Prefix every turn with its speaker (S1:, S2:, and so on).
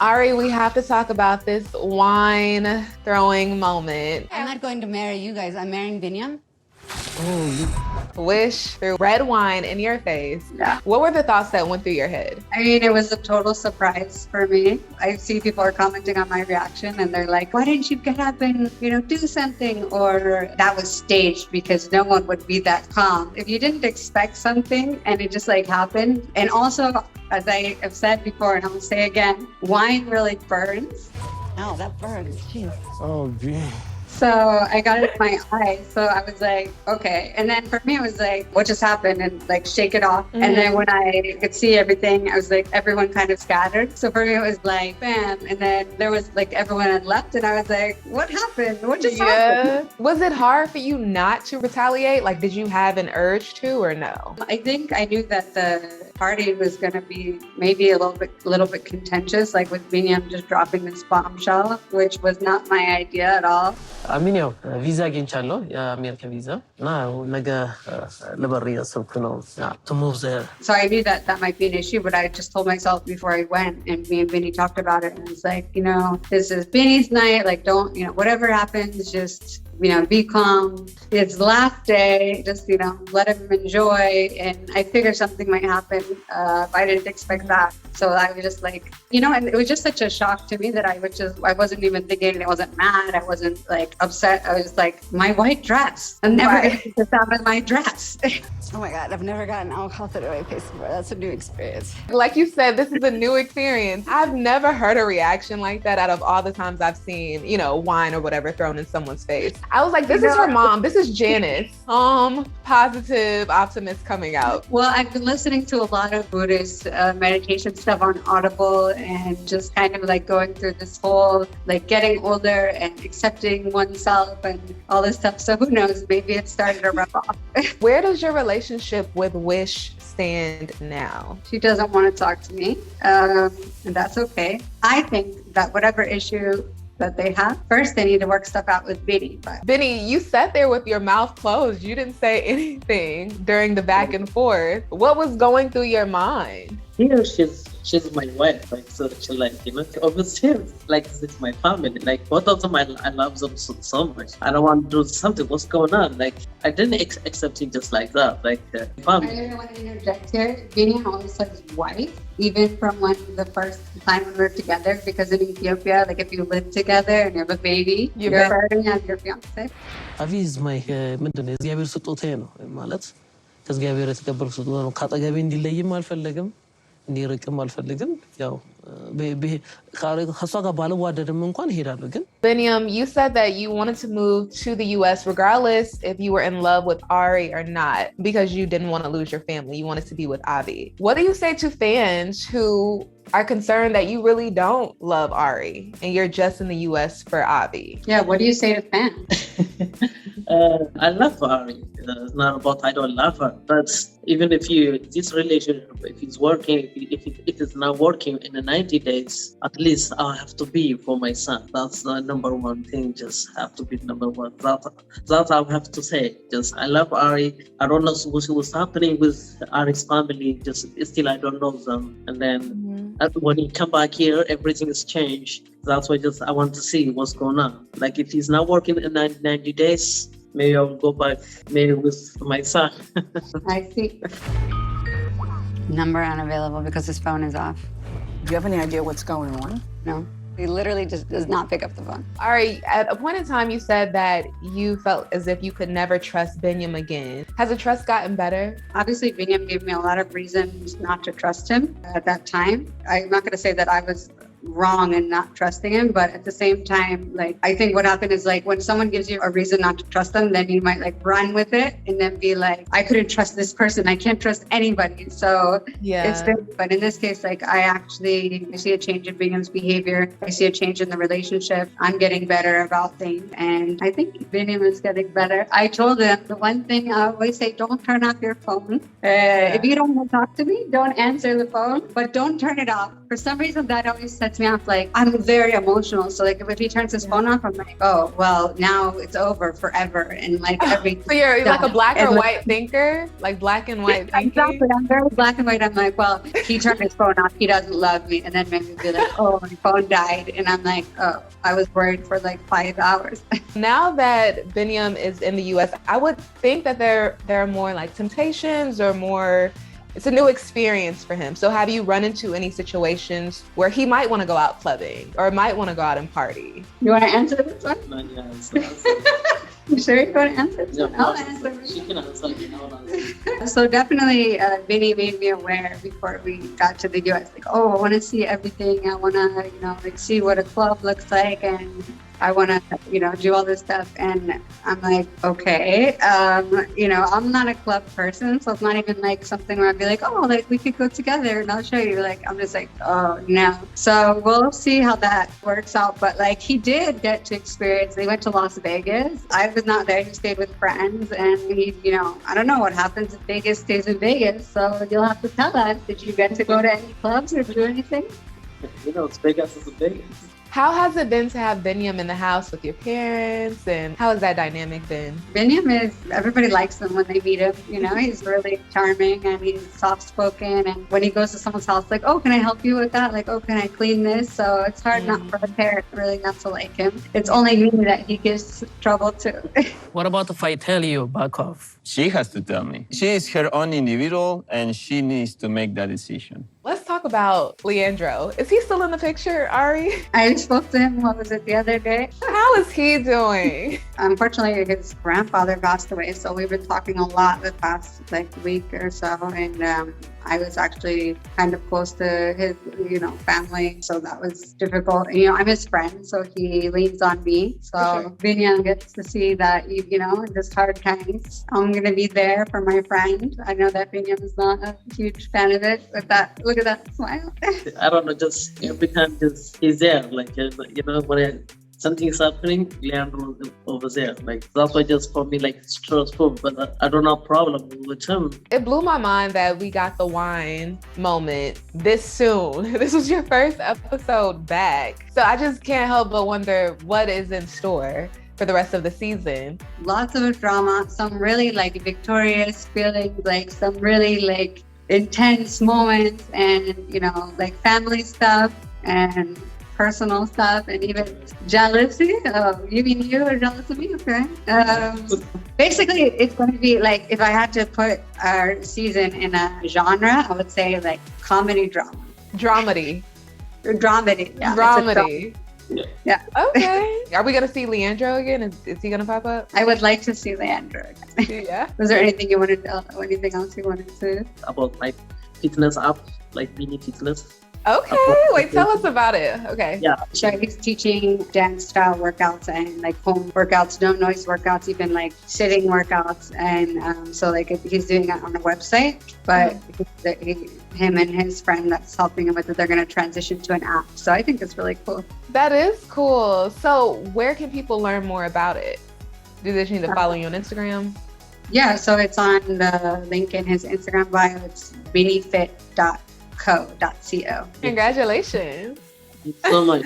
S1: Ari, we have to talk about this wine throwing moment.
S2: I'm not going to marry you guys. I'm marrying Binyam.
S1: Wish threw red wine in your face.
S3: Yeah.
S1: What were the thoughts that went through your head?
S3: I mean, it was a total surprise for me. I see people are commenting on my reaction and they're like, why didn't you get up and, do something? Or that was staged because no one would be that calm. If you didn't expect something and it just happened. And also, as I have said before, and I'll say again, wine really burns.
S2: Oh, that burns. Jeez.
S4: Oh, yeah.
S3: So I got it in my eye. So I was like, okay. And then for me, it was like, what just happened? And shake it off. Mm-hmm. And then when I could see everything, I was like, everyone kind of scattered. So for me, it was like, bam. And then there was everyone had left. And I was like, what happened? What just happened?
S1: Was it hard for you not to retaliate? Did you have an urge to or no?
S3: I think I knew that the party was going to be maybe a little bit contentious, with Binyam just dropping this bombshell, which was not my idea at all.
S4: አሚን ቪዛ አግኝቻለሁ የአሜሪካ ቪዛ እና ነገ ልበር እያሰብኩ ነው to move there.
S3: So I knew that might be an issue, but I just told myself before I went, and me and Binny talked about it, and it's like, this is Binny's night, don't, whatever happens, just be calm. It's the last day, just, let him enjoy. And I figured something might happen. I didn't expect that. So I was just and it was just such a shock to me that I wasn't even thinking, I wasn't mad. I wasn't upset. I was like, my white dress. I'm never going to put that in my dress.
S2: Oh my God, I've never gotten alcohol through my face before. That's a new experience.
S1: Like you said, this is a new experience. I've never heard a reaction like that out of all the times I've seen, wine or whatever thrown in someone's face. I was like, this is her mom. This is Janice. Positive, optimist coming out.
S3: Well, I've been listening to a lot of Buddhist meditation stuff on Audible and just kind of going through this whole getting older and accepting oneself and all this stuff. So who knows? Maybe it started to rub off.
S1: Where does your relationship with Wish stand now?
S3: She doesn't want to talk to me, and that's okay. I think that whatever issue that they have, first they need to work stuff out with Binny.
S1: Binny, you sat there with your mouth closed. You didn't say anything during the back and forth. What was going through your mind?
S5: She's my wife, so she obviously this is my family, both of them, I love them so much. I don't want to do something. What's going on? I didn't accept it just like that, family.
S3: I don't want to interject here. Binny always says wife, even from the first time we were together, because in Ethiopia, if you live together and you have a baby, you're referring as your fiancé.
S4: አቪ is my ምንድነው እግዚአብሔር ስጦታዬ ነው ማለት ከእግዚአብሔር የተቀበልኩት ስጦታ ነው። ካጠገቤ እንዲለይም አልፈለግም እንዲርቅም አልፈልግም። ያው ከሷ ጋር ባልዋደድም እንኳን እሄዳለሁ ግን
S1: Binyam, you said that you wanted to move to the US regardless if you were in love with Ari or not, because you didn't want to lose your family. You wanted to be with Avi. What do you say to fans who are concerned that you really don't love Ari and you're just in the US for Avi?
S3: Yeah, what do you say to fans?
S5: I love Ari. It's not about I don't love her, but even if this relationship, if it's working, if it's not working in the 90 days, at least I have to be for my son. That's the number one thing. Just have to be number one. That I have to say. Just I love Ari. I don't know what's happening with Ari's family. Just still I don't know them. And then when you come back here, everything has changed. That's why I want to see what's going on. If he's not working in 90 days, maybe I'll go back maybe with my son.
S3: I see.
S2: Number unavailable because his phone is off.
S6: Do you have any idea what's going on?
S2: No. He literally just does not pick up the phone.
S1: Ari, at a point in time, you said that you felt as if you could never trust Binyam again. Has the trust gotten better?
S3: Obviously, Binyam gave me a lot of reasons not to trust him at that time. I'm not going to say that I was wrong in not trusting him, but at the same time, I think what happened is when someone gives you a reason not to trust them, then you might run with it and then be like, I couldn't trust this person, I can't trust anybody. So it's been, but in this case, I see a change in Binyam's behavior. I see a change in the relationship. I'm getting better about things, and I think Binyam is getting better. I told him the one thing I always say, don't turn off your phone. If you don't want to talk to me, don't answer the phone, but don't turn it off. For some reason, that always sets sets me off. Like, I'm very emotional. So like if he turns his phone off, I'm like, oh, well, now it's over forever. And like every
S1: So you're like a black or white thinker? Like black and white thinking?
S3: Exactly. I'm very black and white. I'm like, well, he turned his phone off. He doesn't love me. And then maybe be like, oh, my phone died. And I'm like, oh, I was worried for like 5 hours.
S1: Now that Binyam is in the US, I would think that there are more like temptations or more, it's a new experience for him. So have you run into any situations where he might want to go out clubbing or might want to go out and party?
S3: You want to answer this one?
S5: Not yet.
S3: You sure you want to answer this
S5: Yeah,
S3: one? I'll answer.
S5: she can answer. You know,
S3: So definitely, Vinny made me aware before we got to the U.S. Like, oh, I want to see everything. I want to, like see what a club looks like, and I want to, do all this stuff. And I'm like, okay, I'm not a club person, so it's not even like something where I'd be like, oh, like we could go together and I'll show you. Like, I'm just like, oh no. So we'll see how that works out. But like, he did get to experience. They went to Las Vegas. I was not there. He stayed with friends, and he, I don't know what happens if Vegas stays in Vegas. So you'll have to tell us. Did you get to go to any clubs or do anything?
S5: it's Vegas is Vegas.
S1: How has it been to have Binyam in the house with your parents, and how has that dynamic been?
S3: Binyam everybody likes him when they meet him. He's really charming and he's soft-spoken. And when he goes to someone's house, like, oh, can I help you with that? Like, oh, can I clean this? So it's hard not for a parent really not to like him. It's only me that he gives trouble to.
S4: What about if I tell you back off?
S7: She has to tell me. She is her own individual and she needs to make that decision.
S1: Let's talk about Leandro. Is he still in the picture, Ari?
S3: I spoke to him, what was it, the other day?
S1: How is he doing?
S3: Unfortunately, his grandfather passed away, so we've been talking a lot the past week or so, and I was actually kind of close to his, family, so that was difficult. I'm his friend, so he leans on me. So Binyam gets to see that, in this hard times, I'm going to be there for my friend. I know that Binyam is not a huge fan of it, but look at that smile.
S5: I don't know, just every time he's there, like, when something's happening, Leandro over there. Like, that's why just for me, like, stressful, but I don't have problem with him.
S1: It blew my mind that we got the wine moment this soon. This was your first episode back. So I just can't help but wonder what is in store for the rest of the season.
S3: Lots of drama, some really victorious feelings, some really intense moments, and family stuff and personal stuff, and even jealousy. Oh, you mean you are jealous of me? Okay. Basically, it's going to be if I had to put our season in a genre, I would say comedy drama.
S1: Dramedy.
S3: Dramedy. Yeah.
S1: Dramedy.
S3: Yeah.
S1: Okay. Are we going to see Leandro again? Is he going to pop up?
S3: I would like to see Leandro again.
S1: Yeah.
S3: Was there anything you wanted to, anything else you wanted to?
S5: About my fitness app, mini fitness.
S1: Okay, wait, tell us about it. Okay.
S5: Yeah.
S3: So he's teaching dance style workouts and home workouts, no noise workouts, even sitting workouts. And so he's doing it on a website, but him and his friend that's helping him with it, they're going to transition to an app. So I think it's really cool.
S1: That is cool. So where can people learn more about it? Do they just need to follow you on Instagram?
S3: Yeah, so it's on the link in his Instagram bio. It's binifit.co.co.
S1: Congratulations.
S5: Thank you so much.